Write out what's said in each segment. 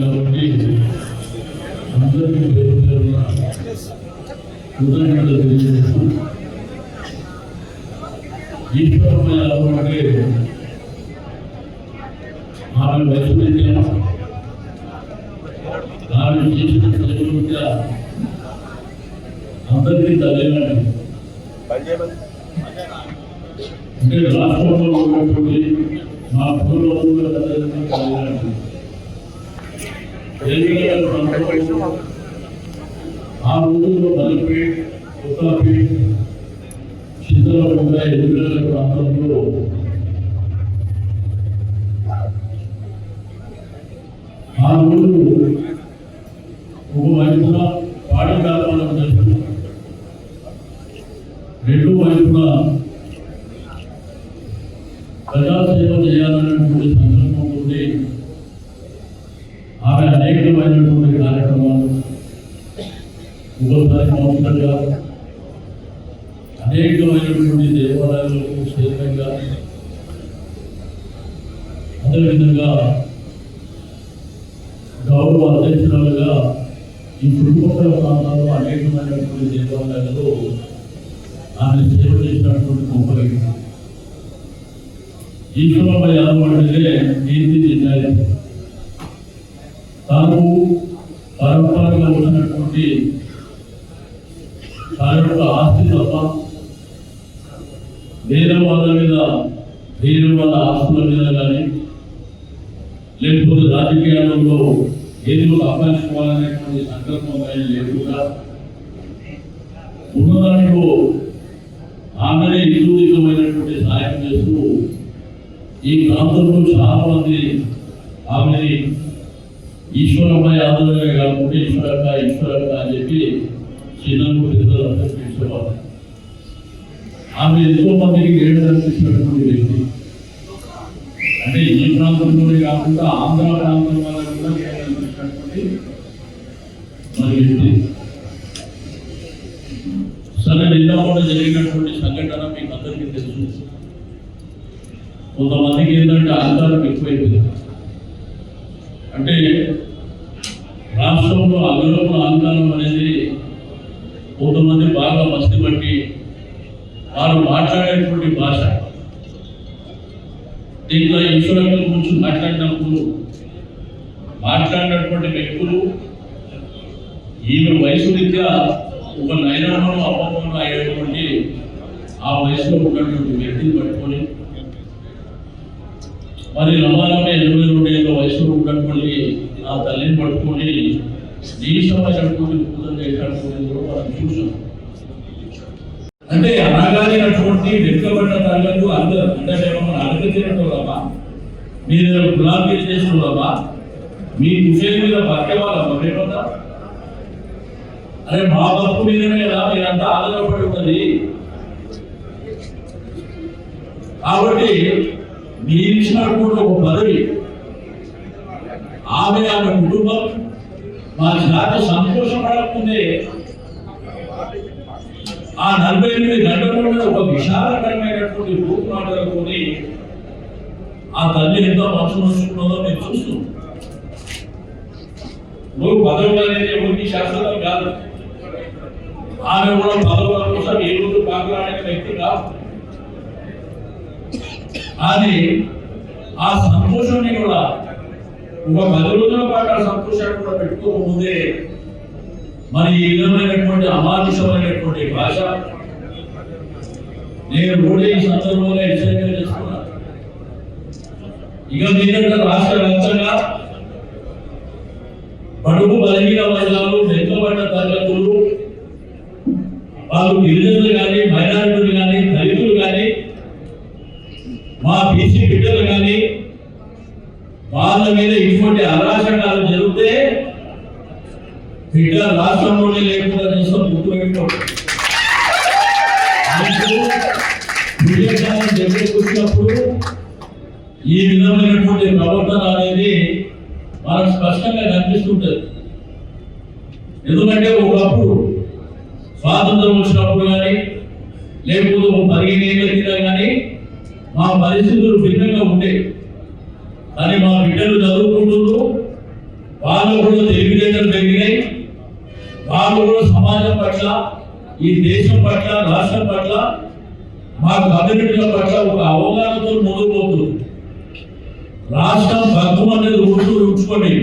కాబట్టి అందరికీ పేరు పేరున కృతజ్ఞతలు తెలియజేస్తూ ఈశ్వరమైన అంటే ఆమె వైద్యం ఆమె చేసిన చదువుగా అందరికీ తల్లిదండ్రులు అంటే రాష్ట్రంలో ఉన్నటువంటి మా పూర్వజుల తల్లిదండ్రులు ఆ రోజుల్లో మలపేట్ కొత్తపేట్ చిత్రకుంట ఎదుగుదల ప్రాంతంలో ఆ రోజు ఒకవైపున పాడి వ్యాపారం జరుగుతుంది, రెండు వైపున ప్రజాసేవ చేయాలనేటువంటి సంకల్పంతో ఆమె అనేకమైనటువంటి కార్యక్రమాలు ఒకసారి మౌనంగా అనేకమైనటువంటి దేవాలయాలకు క్షేత్రంగా అదేవిధంగా గౌరవ అధ్యక్షురాలుగా ఈ చుట్టుపక్కల ప్రాంతాల్లో అనేకమైనటువంటి దేవాలయాలలో ఆమె సేవ చేసినటువంటి గొప్ప వ్యక్తి. ఈశ్వరమ్మ యాదవ్ అంటే నీతి నిజాయితీ, తాను పరంపరగా ఉన్నటువంటి తన యొక్క ఆస్తి తప్ప వేరే వాళ్ళ మీద వేరే వాళ్ళ ఆస్తుల మీద కానీ లేకపోతే రాజకీయాలలో ఏదో సంపాదించుకోవాలనేటువంటి సంకల్పం కానీ లేకుండా ఉన్నదాంట్లో ఆమెనే ఇరువురికమైనటువంటి సహాయం చేస్తూ ఈ ప్రాంతంలో చాలా మంది ఆమెని ఈశ్వరమ్మ యాదవే కాకుండా ఈశ్వరక్క అని చెప్పి చిన్నప్పుడు పెద్దలందరూ పిలిచేవారు. ఆమె ఎంతో మందికి ఏడు అనిపించినటువంటి వ్యక్తి. అంటే ఈ ప్రాంతంలోనే కాకుండా ఆంధ్ర ప్రాంతం వాళ్ళకి కూడా ఏడు అనిపించినటువంటి మన వ్యక్తి. సరే, నిన్న జరిగినటువంటి సంఘటన మీకు అందరికీ తెలుసు. కొంతమందికి ఏంటంటే అహంకారం ఎక్కువైపోయింది. అంటే రాష్ట్రంలో అగ్రపు అహంకారం అనేది కొంతమంది బాగా మస్తి పట్టి వారు మాట్లాడేటువంటి భాష, దీంట్లో ఈశ్వరంగా గురించి మాట్లాడినటువంటి వ్యక్తులు ఈమె వయసు రీత్యా ఒక నైనామను అపమంలో అయ్యేటువంటి ఆ వయసులో ఉన్నటువంటి వ్యక్తిని పట్టుకొని మరి రమారమే 22 ఏళ్ళ వయసులో ఉన్నటువంటి ఆ తల్లిని పట్టుకొని నీచమైనటువంటి పూజలు చేసినటువంటి మనం చూసాం. అంటే అనగానేటువంటి వెనుకబడ్డ తల్లకు అందరూ అంటే మనం అడగతినట్టున్నామా, మీరు గులాబీలు చేస్తున్నామా, మీ విషయం మీద బతకేవాళ్ళమ్మా మేమంతా. అరే మా బతుకు మీదనే కదా మీరంతా ఆధారపడి ఉన్నది. కాబట్టి మీరు ఇచ్చినటువంటి ఒక పదవి ఆమె కుటుంబం మా జాతి సంతోషపడకుందే ఆ 48 గంటలలో ఒక విశాలకరమైనటువంటి రూపునాటలతోని ఆ తల్లి ఎంతో మనసు నొచ్చుకున్నదో మీరు చూస్తున్నాం. నువ్వు పదవులు అనేది ఎవరికి శాశ్వతం కాదు. ఆమె కూడా పదవుల కోసం ఏ రోజు పాకులాడే వ్యక్తి కాదు. కానీ ఆ సంతోషాన్ని కూడా ఒక 10 రోజుల పాటు ఆ సంతోషాన్ని కూడా పెట్టుకోకముందే మరి ఈ విధమైనటువంటి అమానుషమైనటువంటి భాష నేను కూడా ఈ సందర్భంలో హెచ్చరిక చేస్తున్నా. ఇక మీద రాష్ట్ర వ్యాప్తంగా బడుగు బలహీన వర్గాలు, వెనుకబడ్డ తరగతులు, వాళ్ళు గిరిజనులు కానీ, మైనారిటీలు కానీ, దళితులు కానీ, మా బీసీ బిడ్డలు కానీ వాళ్ళ మీద ఇటువంటి అరాచకాలు జరిగితే బిడ్డ రాష్ట్రంలోనే లేకుండా చేస్తాం. గుర్తుపెట్టుకోండి. వచ్చినప్పుడు ఈ విధమైనటువంటి ప్రవర్తన అనేది మనకు స్పష్టంగా కనిపిస్తుంటది. ఎందుకంటే ఒకప్పుడు స్వాతంత్రం వచ్చినప్పుడు కానీ లేకపోతే 15 ఏళ్ళ కింద కానీ మా పరిస్థితులు భిన్నంగా ఉండేవి. కానీ మా బిడ్డలు చదువుకుంటున్నారు, వాళ్ళు కూడా తెలివితేటలు పెరిగినాయి, వాళ్ళు కూడా సమాజం పట్ల, ఈ దేశం పట్ల, రాష్ట్రం పట్ల, మా కమ్యూనిటీల పట్ల ఒక అవగాహనతో ముందుకు పోతుంది. రాష్ట్రం భగ్నం అనేది ఉంచుకొని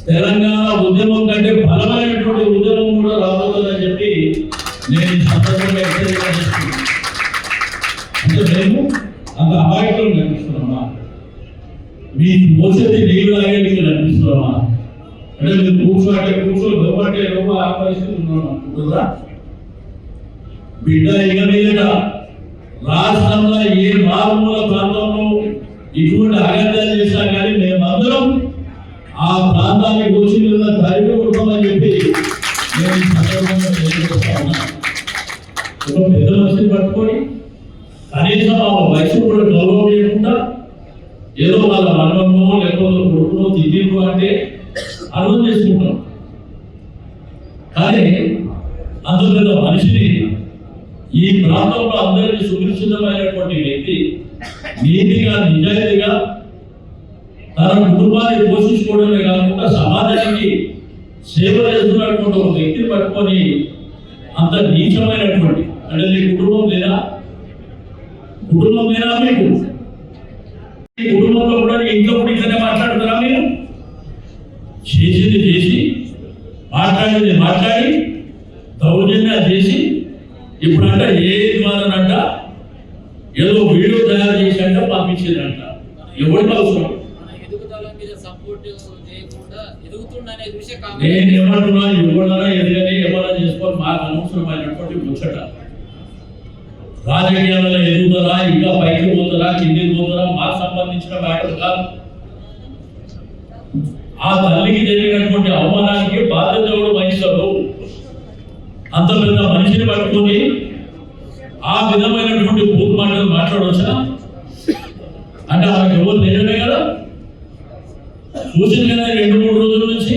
తెలంగాణ ఉద్యమం కంటే బలమైనటువంటి ఉద్యమం కూడా రాబోతుందని చెప్పి నేను ఈ సందర్భంగా హెచ్చరిక చేస్తున్నాను. అంటే మేము అంత అమాయకులు కనిపిస్తున్నామా? మీ మోసేది నీళ్ళు తాగే మీకు కనిపిస్తున్నామా? అంటే మీరు కూర్చోని గొప్పంటే గొప్ప ఆ పరిస్థితి ఉన్నామా? బిడ్డ ఇక మీద రాష్ట్రంలో ఏ మారుమూల ప్రాంతంలో ఇటువంటి అగత్యాలు చేసినా కానీ మేమందరం ఆ ప్రాంతానికి వచ్చి ధైర్యం ఉంటామని చెప్పి నేను ఈ సందర్భంగా తెలియజేస్తా ఉన్నాను. ఒక పెద్ద మనిషిని పట్టుకొని కనీసం ఆ వయసు కూడా గౌరవం చేయకుండా ఏదో వాళ్ళ మనమో లేకపోతే కొడుకునో తిరిగి అంటే అర్థం చేసుకుంటాం. కానీ అంత పెద్ద మనిషిని ఈ ప్రాంతంలో అందరికీ సురక్షితమైనటువంటి వ్యక్తి నీతిగా నిజాయితీగా తన కుటుంబాన్ని పోషించుకోవడమే కాకుండా సమాజానికి సేవ చేస్తున్నటువంటి ఒక వ్యక్తిని పట్టుకొని అంత నీచమైనటువంటి, అంటే నీ కుటుంబం లేదా మీకు ఈ కుటుంబంలో కూడా ఇంట్లో కూడా ఇక్కడనే మాట్లాడుతారా? మీరు చేసింది చేసి మాట్లాడింది మాట్లాడి దౌర్జన్యాలు చేసి ఇప్పుడంట ఏ ద్వారానంట ఏదో వీడియో తయారు చేశాక పంపించేదంట. ఎవరికి అవసరం? నేను ఏమంటున్నా, ఎవరైనా ఎదుగని ఏమైనా చేసుకొని మాకు అనవసరమైనటువంటి ముచ్చట. రాజకీయాలలో ఎదుగుతారా, ఇంకా పైకి పోతారా, కిందికి పోతారా, మాకు సంబంధించిన మ్యాటర్ కాదు. ఆ తల్లికి జరిగినటువంటి అవమానానికి బాధ్యత కూడా వహిస్తారు. అంత పెద్ద మనిషిని పట్టుకొని ఆ విధమైనటువంటి బూత్ మాటలు మాట్లాడవచ్చా? అంటే ఆమెకు ఎవరు నిజమే కదా, చూసింది కదా 2-3 రోజుల నుంచి.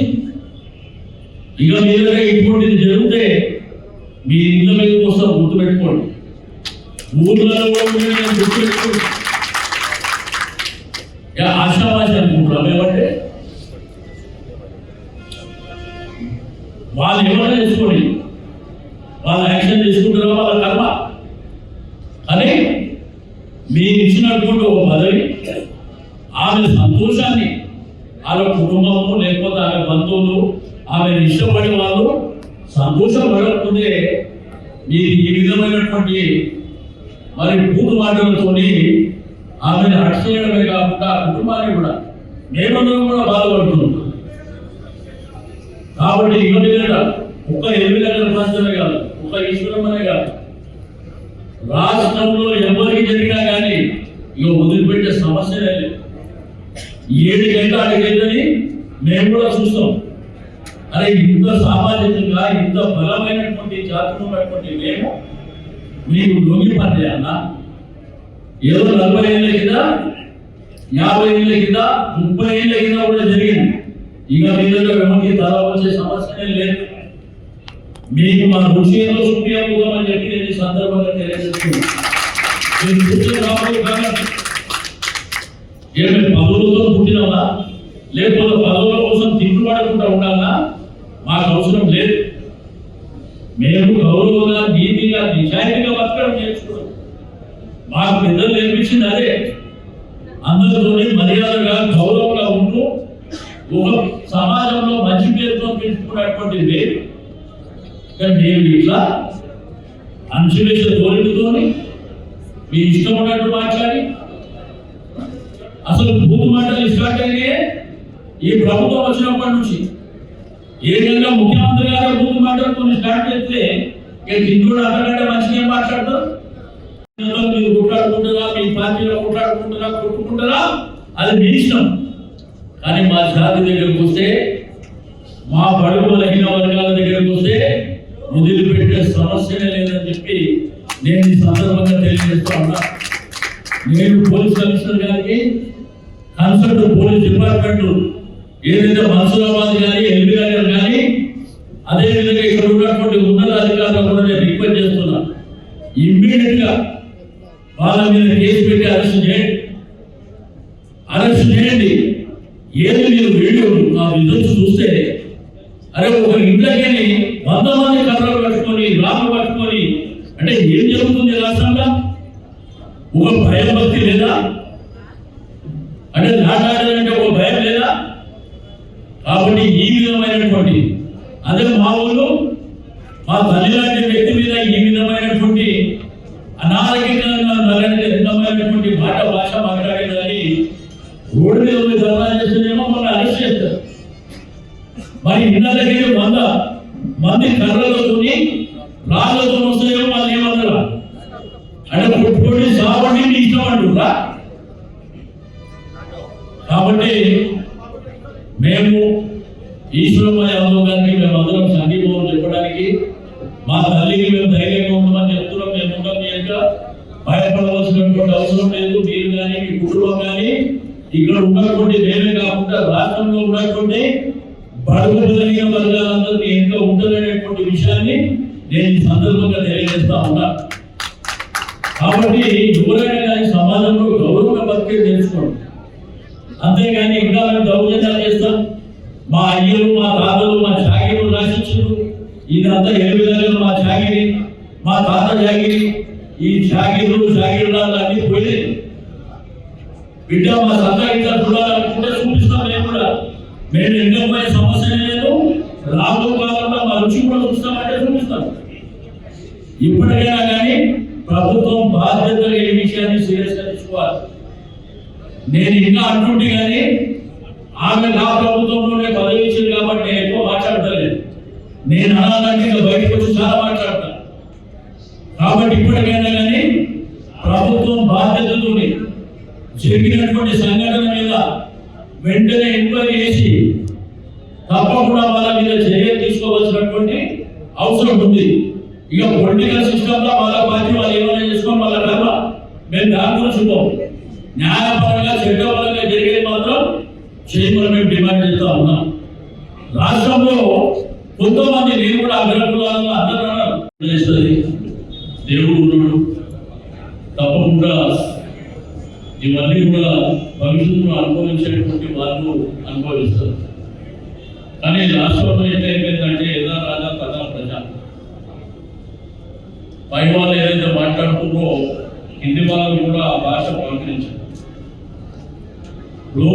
ఇక మీద ఇటువంటిది జరిగితే మీ ఇళ్ళ మీద కోసం గుర్తుపెట్టుకోండి, ఊర్లలో గుర్తుపెట్టుకోండి. ఆశావాసి అనుకుంటున్నాం. ఏమంటే వాళ్ళు ఏమైనా చేసుకోండి, వాళ్ళు యాక్షన్ తీసుకుంటారో వాళ్ళ కర్మ. కానీ మీరు ఇచ్చినటువంటి ఒక పదవి, ఆమె సంతోషాన్ని, ఆమె కుటుంబము లేకపోతే ఆమె బంధువులు ఆమెను ఇష్టపడే వాళ్ళు సంతోషం పడకపోతే మీరు ఈ విధమైనటువంటి మరి పూర్తి మాటలతోని ఆమెను హట్ చేయడమే కాకుండా ఆ కుటుంబాన్ని కూడా మేమందరం కూడా బాధపడుతున్నాం. కాబట్టి ఇక మీద ఒక్క 8 గంటల ప్రాంతమే కాదు, ఒక్క ఈశ్వరమనే కాదు, రాష్ట్రంలో ఎవరికి జరిగినా కానీ ఇక వదిలిపెట్టే సమస్యనే లేదు. 7 గంటల అడిగేదని మేము కూడా చూస్తాం. అరే ఇంత సామాజికంగా ఇంత బలమైనటువంటి జాతీయ ఉన్నటువంటి మేము మీకు లొంగి పడ్డాయన్నా? ఏదో 40 ఏళ్ళ కింద, 50 ఏళ్ళ కింద, 30 ఏళ్ళ కింద కూడా జరిగింది. ఇక మీద ఎవరికి తల వచ్చే సమస్యనే లేదు. మీకు మా రుచి ఏదో సుఖియమని చెప్పి నేను ఈ సందర్భంగా తెలియజేస్తున్నాను. ఏమి పదవులతో పుట్టినవా, లేకపోతే పదవుల కోసం తిట్టుబడకుండా ఉండాలా? మాకు అవసరం లేదు. మేము గౌరవంగా, నీతిగా, నిజాయితీగా బతకడం నేర్చుకోవడం మాకు పెద్దలు నేర్పించింది అదే. అందరితోనే మర్యాదగా గౌరవంగా ఉంటూ ఒక సమాజంలో మంచి పేరుతో పెంచుకున్నటువంటి లేదు. కానీ నేను ఇట్లా అణచివేసే ధోరణితోని మీ ఇష్టం ఉన్నట్టు మాట్లాడి అసలు బూత్ మాటలు స్టార్ట్ అయినాయే ఈ ప్రభుత్వం వచ్చినప్పటి నుంచి. ఏ విధంగా ముఖ్యమంత్రి గారు బూత్ మాటలతో స్టార్ట్ చేస్తే హిందువులు అంతకంటే మంచిగా మాట్లాడతారు. మీరు కొట్లాడుకుంటారా, మీ పార్టీలో కొట్లాడుకుంటారా, కొట్టుకుంటారా, అది మీ ఇష్టం. కానీ మా జాతి దగ్గరకు వస్తే, మా బడుగు బలహీన వర్గాల దగ్గరకు వస్తే వదిలిపెట్టే సమస్యనే లేదని చెప్పి నేను ఈ సందర్భంగా తెలియజేస్తా ఉన్నా. నేను పోలీస్ కమిషనర్ గారికి, కన్సల్ట్ పోలీస్ డిపార్ట్మెంట్ ఏదైతే మన్సూరాబాద్ కానీ, ఎల్బీ నగర్ కానీ, అదేవిధంగా ఇక్కడ ఉన్నటువంటి ఉన్నత అధికారులు కూడా నేను రిక్వెస్ట్ చేస్తున్నా, ఇమ్మీడియట్ గా వాళ్ళ మీద కేసు పెట్టి అరెస్ట్ చేయండి. ఏది మీరు వీడియోలు ఆ విజువల్స్ చూస్తే అరే ఒక ఇంట్లోకి 100 మంది కర్రలు పట్టుకొని రాళ్ళు పట్టుకొని అంటే ఏం జరుగుతుంది రాష్ట్రంలో? ఒక భయం భక్తి లేదా? అంటే నాటాడాలంటే ఒక భయం లేదా? కాబట్టి ఈ విధమైనటువంటి అదే మా ఊళ్ళో మా తల్లి లాంటి వ్యక్తి మీద ఈ విధమైనటువంటి అనారోగ్యమైనటువంటి భాష మాట్లాడేదని రోడ్డు మీద పోయి ధర్నా చేస్తేనేమో మనం అరెస్ట్ చేస్తారు. మరి ఇళ్ళకి 100 మంది కర్రలతోని రాళ్ళతో వస్తాయేమో వాళ్ళు ఏమన్నారా అంటే కొట్టుకొని సాబండి ఇష్టం అంటురా. కాబట్టి మేము ఈశ్వరమ్మ యాదవ్ గారికి మేమందరం సంఘీభావం చెప్పడానికి మా తల్లికి మేము ధైర్యంగా ఉండమని చెప్తున్నాం. మేము ఉంటాం కనుక భయపడవలసినటువంటి అవసరం లేదు. మీరు కానీ మీ కుటుంబం కానీ ఇక్కడ ఉన్నటువంటి మేమే కాకుండా రాష్ట్రంలో ఉన్నటువంటి బడుగు బలహీన వర్గాలందరినీ ఎంతో ఉండాలనేటువంటి విషయాన్ని నేను ఈ సందర్భంగా తెలియజేస్తా ఉన్నా. కాబట్టి ఎవరైనా కానీ సమాజంలో గౌరవంగా బతికే తెలుసుకోండి. అంతేగాని ఇంకా మేము దౌర్జన్యాలు చేస్తాం. మా అయ్యలు మా తాతలు మా జాగిరు రాసించారు. ఇదంతా ఏ విధంగా మా జాగిరి మా తాత జాగిరి ఈ జాగిరులు అన్ని పోయి బిడ్డ మా సత్తా ఇంకా చూడాలనుకుంటే చూపిస్తాం. మేము కూడా మేము ఎన్నో పోయే సమస్య లేదు. రాబో కాలంలో మా రుచి కూడా చూస్తామంటే చూపిస్తాం. ఇప్పటికైనా కానీ ప్రభుత్వం బాధ్యతగా ఈ విషయాన్ని సీరియస్గా తీసుకోవాలి. నేను ఇంకా అంటుంటే కానీ ఆమె నా ప్రభుత్వంలోనే పదవి ఇచ్చింది కాబట్టి నేను ఎక్కువ మాట్లాడతలేదు. నేను అనాలంటే ఇంకా బయటకు వచ్చి చాలా మాట్లాడతాను. కాబట్టి ఇప్పటికైనా కానీ ప్రభుత్వం బాధ్యతతో జరిగినటువంటి సంఘటన మీద వెంటనే ఎంక్వైరీ చేసి తప్పకుండా వాళ్ళ మీద చర్య తీసుకోవాల్సినటువంటి అవసరం ఉంది. ఇక పొలిటికల్ సిస్టమ్ లో వాళ్ళ పార్టీ వాళ్ళు ఏమైనా చేసుకోవడం వాళ్ళ కర్మ. మేము దాని గురించి చూద్దాం. న్యాయపరంగా చట్టపరంగా జరిగేది మాత్రం చేయమని మేము డిమాండ్ చేస్తా ఉన్నాం. రాష్ట్రంలో కొంతమంది నేను కూడా అగ్రకులాలను అందరూ చేస్తుంది. దేవుడు ఉన్నాడు, తప్పకుండా ఇవన్నీ కూడా భవిష్యత్తులో అనుభవించేటువంటి వాళ్ళు అనుభవిస్తారు. కానీ రాష్ట్రంలో ఏంటంటే ఏదా రాజా తదా ప్రజ. పై వాళ్ళు ఏదైతే మాట్లాడుతుందో హిందీ వాళ్ళు కూడా ఆ భాష ప్రకటించారు. ఇప్పుడు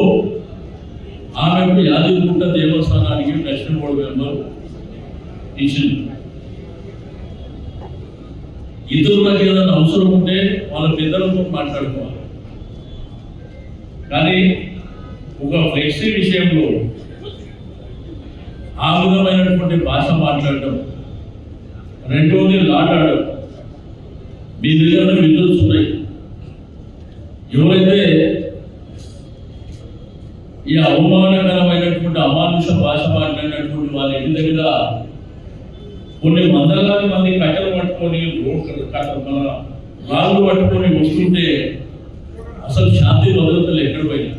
ఆమెకు యాదగిరిగుట్ట దేవస్థానానికి దక్షిణ బోర్డు మెంబర్ ఇచ్చింది. ఇతరులకు ఏదైనా అవసరం ఉంటే వాళ్ళ పెద్దలతో మాట్లాడుకోవాలి. కానీ ఒక ఫ్లెక్సీ విషయంలో ఆ విధమైనటువంటి భాష మాట్లాడటం, రెండవది లాటాడడం. మీ దగ్గర విజువల్స్ ఉన్నాయి. ఎవరైతే ఈ అవమానకరమైనటువంటి అమానుష భాష మాట్లాడినటువంటి వాళ్ళ ఇంటి దగ్గర కొన్ని వందలాది మంది కట్టెలు పట్టుకొని మన రాళ్ళు పట్టుకొని వస్తుంటే అసలు శాంతి భద్రతలు ఎక్కడ పోయినా?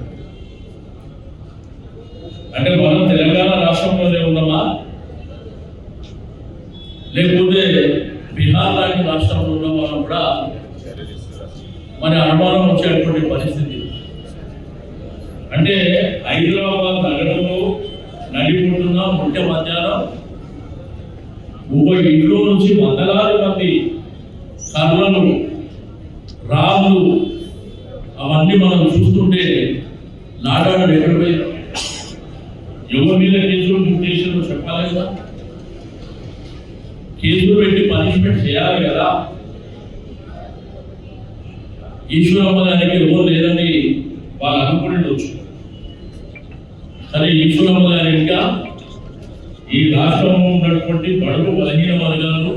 అంటే మనం తెలంగాణ రాష్ట్రంలోనే ఉన్నామా, లేకపోతే బీహార్ లాంటి రాష్ట్రంలో ఉన్న వాళ్ళం కూడా మన అనుమానం వచ్చేటువంటి పరిస్థితి. అంటే హైదరాబాద్ నగరంలో నడిపోతున్న ముఖ్య మధ్యాహ్నం ఇంట్లో నుంచి వందలాది మంది కర్రలు రాళ్ళు అవన్నీ మనం చూస్తుంటే నాడాడు ఎక్కడ పోయినా? ఎవరి మీద కేసులు బుక్ చేసినో చెప్పాలి కదా. కేసులు పెట్టి పనిష్మెంట్ చేయాలి కదా. ఈశ్వరమ్మ గారికి ఎవరు లేదని వాళ్ళు అనుకుంటుండొచ్చు. సరే, ఈశ్వరమ్మ గారి ఇంకా ఈ రాష్ట్రంలో ఉన్నటువంటి బడుగు బలహీన వర్గాలు,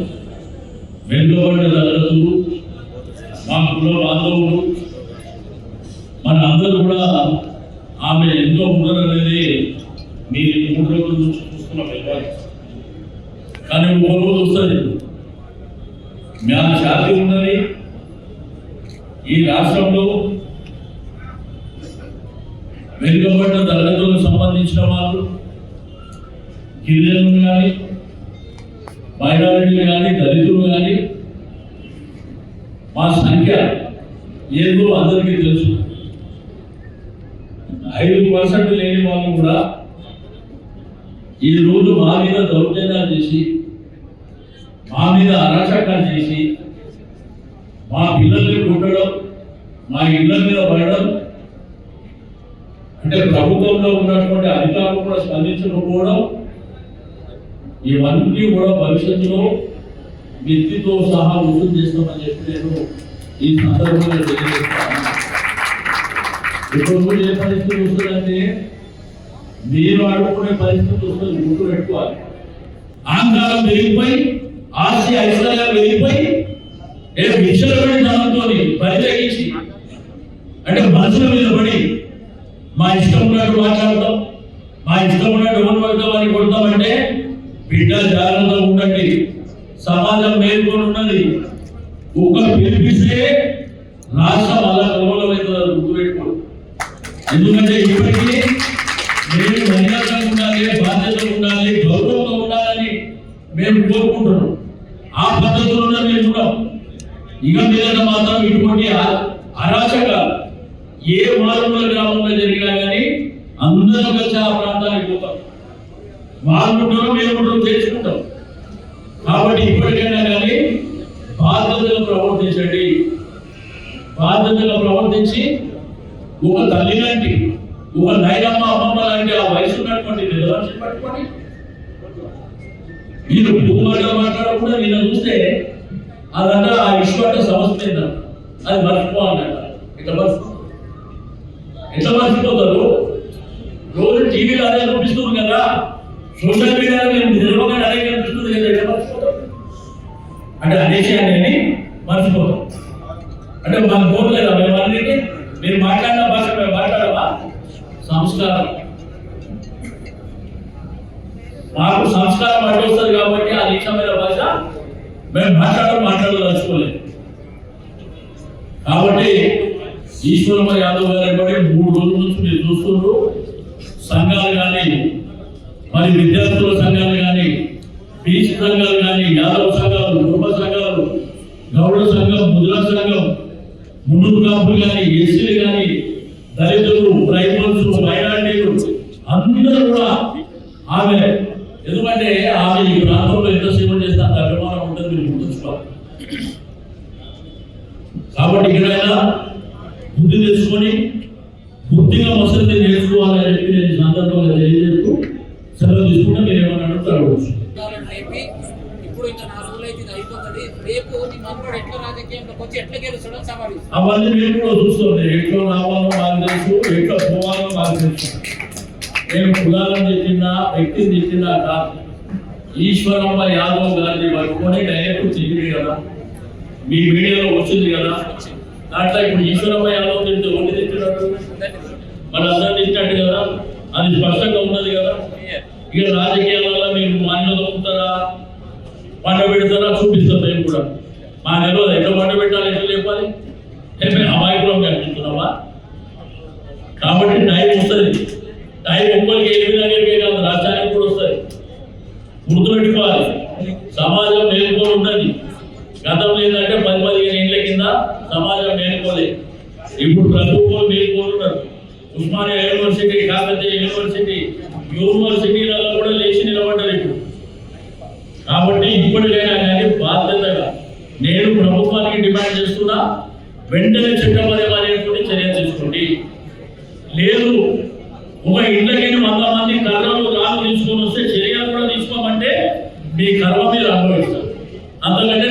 వెనుకబడిన తరగతులు, మా కుల బాంధవులు, మన అందరూ కూడా ఆమె ఎంతో ఉన్నదనేది మీరు 3 రోజుల నుంచి చూస్తున్నాం. కానీ ఒక రోజు వస్తుంది, మా శాంతి ఉన్నది. ఈ రాష్ట్రంలో వెనుకబడిన తరగతులకు సంబంధించిన వాళ్ళు, గిరిజనులు కానీ, మైనారిటీలు కానీ, దళితులు కానీ, మా సంఖ్య ఏదో అందరికీ తెలుసు. 5% లేని వాళ్ళు కూడా ఈ రోజు మా మీద దౌర్జన్యాలు చేసి, మా మీద అరాచకాలు చేసి, మా పిల్లల్ని కొట్టడం, మా ఇళ్ళ మీద పడడం, అంటే ప్రభుత్వంలో ఉన్నటువంటి అధికారులు కూడా స్పందించకపోవడం, ఇవన్నీ కూడా భవిష్యత్తులో వ్యక్తితో సహా వసూలు చేస్తామని చెప్పి నేను ఈ సందర్భంగా తెలియజేస్తాను. ఇప్పుడు ఏ పరిస్థితి వస్తుందంటే మీరు ఆడుకునే పరిస్థితి వస్తుంది, గుర్తు పెట్టుకోవాలి. ఆంధ్రాలు పెరిగిపోయి, ఆసియా ఐశ్వర్యాలు పెరిగిపోయి, విచ్చలపడి ధనంతో పరితగించి, అంటే మనుషుల మీద పడి మా ఇష్టం ఉన్నట్టు మాట్లాడతాం, మా ఇష్టం ఉన్నట్టు ఎవరు పడతాం అని కొడతామంటే బిడ్డ జాగ్రత్తగా ఉండండి. సమాజం మేల్కొని ఉన్నది. ఒకరు పిలిపిస్తే రాష్ట్రం అలా కలవలమవుతుంది, గుర్తుపెట్టుకోండి. ఎందుకంటే ఇప్పటికీ మేము మర్యాదగా ఉండాలి, బాధ్యత ఉండాలి, గౌరవంగా ఉండాలని మేము కోరుకుంటున్నాం. ఆ పద్ధతుల్లో మేము ఉన్నాం. ఇక మీద మాత్రం ఇటువంటి అరాచకాలు ఏ మారుమూల గ్రామంలో జరిగినా కానీ అందరం కలిసి ఆ ప్రాంతానికి పోతాం. వాళ్ళుంటారో మేము చేసుకుంటాం. కాబట్టి ఇప్పటికైనా కానీ బాధ్యతగా ప్రవర్తించండి. బాధ్యతగా ప్రవర్తించి ఒక తల్లి లాంటి, ఒక నాయనమ్మ అమ్మమ్మ లాంటి ఆ వయసు ఉన్నటువంటి నిలవర్షం పట్టుకొని మీరు పూమాటలు మాట్లాడకుండా నిన్న చూస్తే అదంతా ఆ విశ్వాస సమస్య అది మర్చిపోవాలన్నట. ఎట్లా మర్చిపోతారు? రోజు టీవీలో అదే చూపిస్తుంది కదా, సోషల్ మీడియాలో మేము నిజంగా అదే కనిపిస్తుంది కదా, ఎట్లా మర్చిపోతాం? అంటే అనేషాన్ని మర్చిపోతాం. అంటే మాకు పోతలేదా? మేము అన్నింటి మీరు మాట్లాడిన భాష మేము మాట్లాడమా? సంస్కారం, మాకు సంస్కారం అడ్డు వస్తుంది కాబట్టి ఆ నీచమైన భాష మేము మాట్లాడదలుచుకోలేదు. కాబట్టి ఈశ్వరమ్మ యాదవ్ గారు అంటే 3 రోజుల నుంచి మీరు చూస్తున్నారు. సంఘాలు కానీ, మరి విద్యార్థుల సంఘాలు కానీ, బీసీ సంఘాలు కానీ, యాదవ్ సంఘాలు, కుటుంబ సంఘాలు, గౌడ సంఘం, ముద్రా సంఘం, ముందు కాపులు కానీ, ఎస్సీలు కానీ, దళితులు, ట్రైబల్స్, మైనారిటీలు అందరూ కూడా ఆమె, ఎందుకంటే ఆమె ఈ ప్రాంతంలో ఎంత సేవ చేస్తే అంత అభిమానం ఉంటుంది, మీరు గుర్తుంచుకోవాలి. కాబట్టి ఇక్కడైనా బుద్ధి తెచ్చుకొని బుద్ధిగా మసలు నేర్చుకోవాలని చెప్పి నేను సందర్భంగా తెలియజేస్తూ సెలవు తీసుకుంటే మీరు ఏమన్నా అడగవచ్చు. అవన్నీ మీరు కూడా చూస్తుంది. ఎట్లా రావాలో మాకు తెలుసు, ఎట్లా పోవాలో మాకు తెలుసు. నేను కులాలను తెచ్చిందా, వ్యక్తిని తెచ్చిందా కాదు. ఈశ్వరమ్మ యాదవ్ గారిని పట్టుకొని డైరెక్ట్ తిరిగి కదా, మీ మీడియాలో వచ్చింది కదా. దాంట్లో ఇప్పుడు ఈశ్వరమ్మ యాదవ్ తింటే ఓటు తెచ్చినట్టు మన అందరూ తెచ్చినట్టు కదా, అది స్పష్టంగా ఉన్నది కదా. ఇక రాజకీయాలలో మీరు మాన్యం దొరుకుతారా, పంట పెడతారా చూపిస్తాం. మేము కూడా మా నెలలో ఎట్లా పంట పెట్టాలి, ఎట్లా చెప్పాలి, అమాయకులం కనిపిస్తున్నామా? కాబట్టి టైం వస్తుంది. టైం ఒక్కరికి ఏ విధంగా కాదు, రాష్ట్రానికి కూడా వస్తుంది. గుర్తుపెట్టుకోవాలి. సమాజం మేలుకొని ఉన్నది. గతంలో ఏంటంటే 10-15 ఏళ్ల కింద సమాజం మేలుకోలేదు. ఇప్పుడు ప్రభుత్వం మేలుకోనున్నారు. ఉస్మానియా యూనివర్సిటీ, కాకతీయ యూనివర్సిటీలలో కూడా లేచి నిలబడ్డారు ఇప్పుడు. కాబట్టి ఇప్పటికైనా కానీ బాధ్యతగా నేను ప్రభుత్వానికి డిమాండ్ చేస్తున్నా, వెంటనే చట్టపరమైనటువంటి చర్య తీసుకోండి. లేదు ఒక ఇంట్లోకి 100 మంది కర్రలు రాళ్ళు తీసుకొని వస్తే చర్య కూడా తీసుకోమంటే మీ కర్మ మీరు అనుభవిస్తారు. అంతకంటే